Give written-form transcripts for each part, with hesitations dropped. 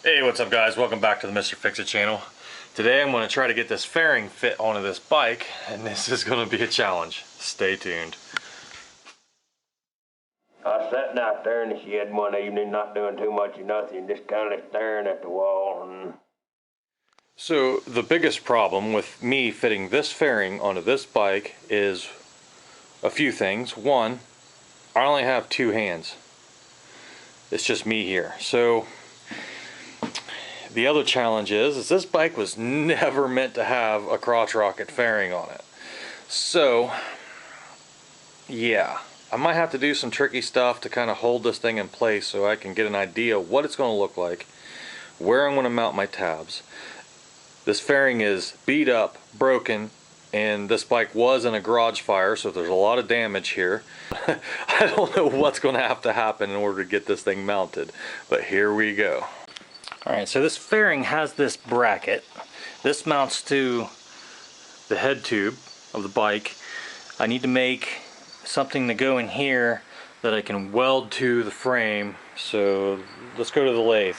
Hey, what's up guys? Welcome back to the Mr. Fix-It channel. Today I'm going to try to get this fairing fit onto this bike, and this is going to be a challenge. Stay tuned. I was sitting out there in the shed one evening, not doing too much of nothing, just kind of staring at the wall. So the biggest problem with me fitting this fairing onto this bike is a few things. One, I only have two hands. It's just me here. So the other challenge is this bike was never meant to have a crotch rocket fairing on it. So yeah, I might have to do some tricky stuff to kind of hold this thing in place so I can get an idea what it's going to look like, where I'm going to mount my tabs. This fairing is beat up, broken, and this bike was in a garage fire, so there's a lot of damage here. I don't know what's going to happen in order to get this thing mounted, but here we go. Alright, so this fairing has this bracket. This mounts to the head tube of the bike. I need to make something to go in here that I can weld to the frame. So let's go to the lathe.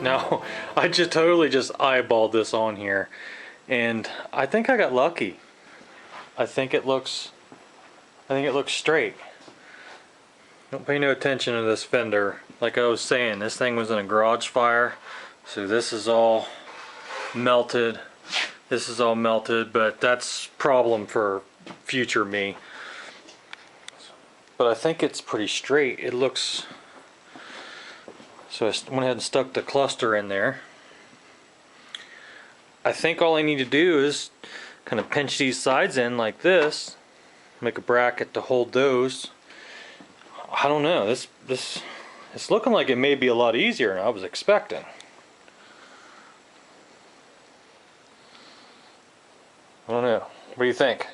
Now, I just totally eyeballed this on here, and I think I got lucky. I think it looks straight. Don't pay no attention to this fender. Like I was saying, this thing was in a garage fire, so this is all melted. This is all melted, but that's a problem for future me. But I think it's pretty straight. It looks... So I went ahead and stuck the cluster in there. I think all I need to do is kind of pinch these sides in like this, make a bracket to hold those. I don't know, it's looking like it may be a lot easier than I was expecting. I don't know. What do you think?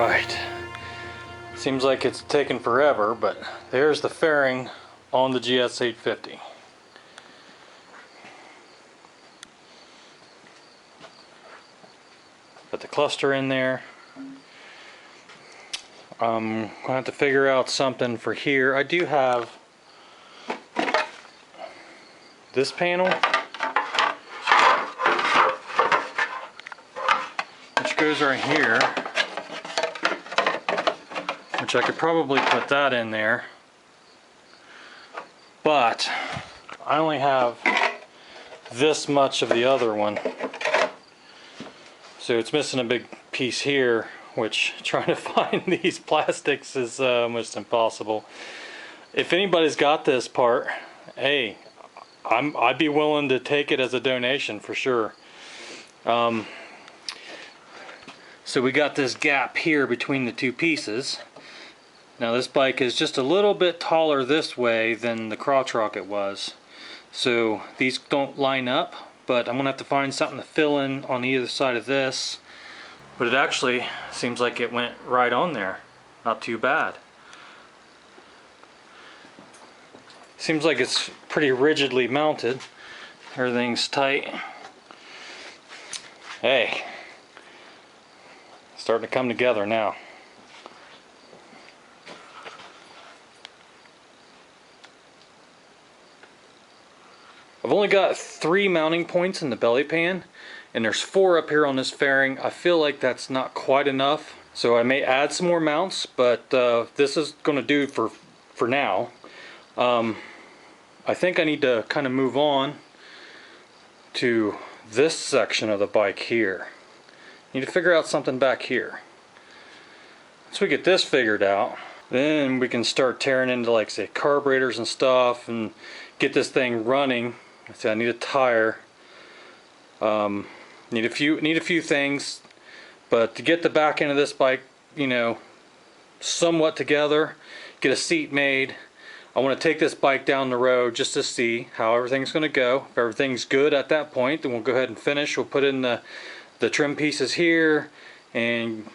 Alright, seems like it's taken forever, but there's the fairing on the GS850. Put the cluster in there. I'm going to have to figure out something for here. I do have this panel, which goes right here, which I could probably put that in there, but I only have this much of the other one, so it's missing a big piece here, which trying to find these plastics is almost impossible. If anybody's got this part, hey, I'd be willing to take it as a donation for sure. So we got this gap here between the two pieces. Now this bike is just a little bit taller this way than the crotch rocket was, so these don't line up, but I'm gonna have to find something to fill in on either side of this. But it actually seems like it went right on there. Not too bad. Seems like it's pretty rigidly mounted. Everything's tight. Hey, starting to come together now. I've only got 3 mounting points in the belly pan, and there's 4 up here on this fairing. I feel like that's not quite enough, so I may add some more mounts, but this is going to do for now. I think I need to kind of move on to this section of the bike here. Need to figure out something back here. Once we get this figured out, then we can start tearing into, like, say, carburetors and stuff and get this thing running. I need a tire. Need a few things, but to get the back end of this bike, you know, somewhat together, get a seat made. I want to take this bike down the road just to see how everything's going to go. If everything's good at that point, then we'll go ahead and finish. We'll put in the trim pieces here, and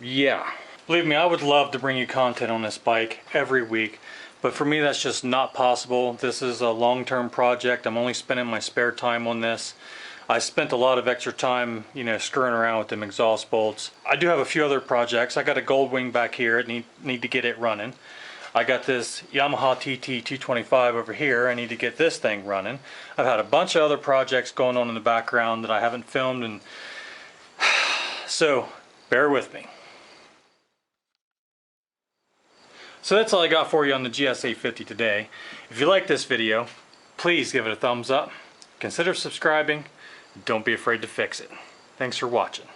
yeah. Believe me, I would love to bring you content on this bike every week, but for me that's just not possible. This is a long-term project. I'm only spending my spare time on this. I spent a lot of extra time, you know, screwing around with them exhaust bolts. I do have a few other projects. I got a gold wing back here. I need to get it running. I got this Yamaha TT225 over here. I need to get this thing running. I've had a bunch of other projects going on in the background that I haven't filmed, and so bear with me. So that's all I got for you on the GS850 today. If you like this video, please give it a thumbs up. Consider subscribing. Don't be afraid to fix it. Thanks for watching.